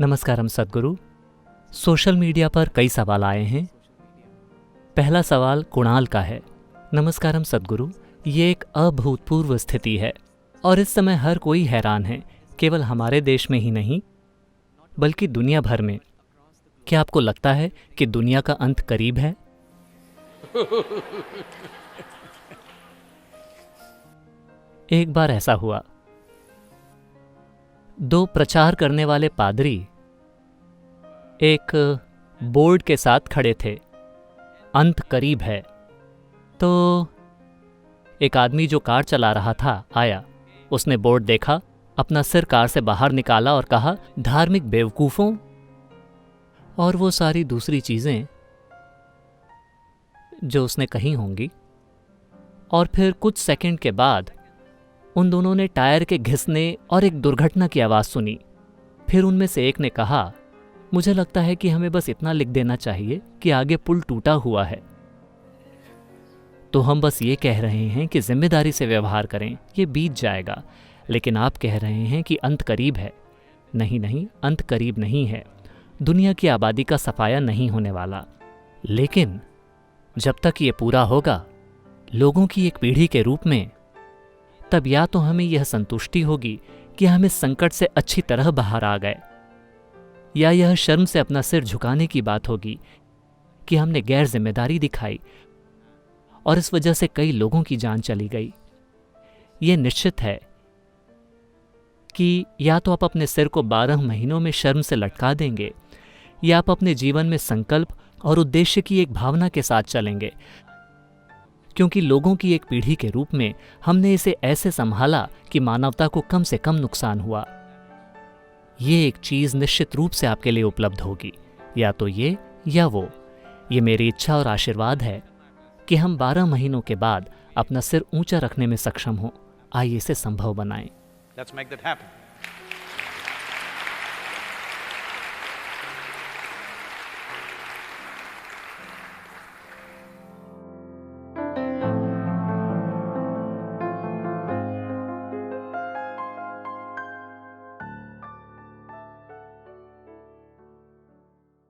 नमस्कारम सद्गुरु। Social media पर कई सवाल आए हैं। पहला सवाल कुणाल का है। नमस्कारम सद्गुरु, ये एक अभूतपूर्व स्थिति है और इस समय हर कोई हैरान है, केवल हमारे देश में ही नहीं बल्कि दुनिया भर में। क्या आपको लगता है कि दुनिया का अंत करीब है? एक बार ऐसा हुआ, दो प्रचार करने वाले पादरी एक बोर्ड के साथ खड़े थे, अंत करीब है। तो एक आदमी जो कार चला रहा था आया, उसने बोर्ड देखा, अपना सिर कार से बाहर निकाला और कहा, धार्मिक बेवकूफों, और वो सारी दूसरी चीजें जो उसने कही होंगी। और फिर कुछ सेकंड के बाद उन दोनों ने टायर के घिसने और एक दुर्घटना की आवाज सुनी। फिर उनमें से एक ने कहा, मुझे लगता है कि हमें बस इतना लिख देना चाहिए कि आगे पुल टूटा हुआ है। तो हम बस ये कह रहे हैं कि जिम्मेदारी से व्यवहार करें, ये बीत जाएगा। लेकिन आप कह रहे हैं कि अंत करीब है। नहीं नहीं, अंत करीब नहीं है। दुनिया की आबादी का सफाया नहीं होने वाला। लेकिन जब तक ये पूरा होगा लोगों की एक पीढ़ी के रूप में, तब या तो हमें यह संतुष्टि होगी कि हम इस संकट से अच्छी तरह बाहर आ गए, या यह शर्म से अपना सिर झुकाने की बात होगी कि हमने गैर जिम्मेदारी दिखाई और इस वजह से कई लोगों की जान चली गई। यह निश्चित है कि या तो आप अपने सिर को 12 महीनों में शर्म से लटका देंगे, या आप अपने जीवन में संकल्प और उद्देश्य की एक भावना के साथ चलेंगे, क्योंकि लोगों की एक पीढ़ी के रूप में हमने इसे ऐसे संभाला कि मानवता को कम से कम नुकसान हुआ। ये एक चीज निश्चित रूप से आपके लिए उपलब्ध होगी, या तो ये या वो। ये मेरी इच्छा और आशीर्वाद है कि हम 12 महीनों के बाद अपना सिर ऊंचा रखने में सक्षम हों। आइए इसे संभव बनाएं। Let's make that happen.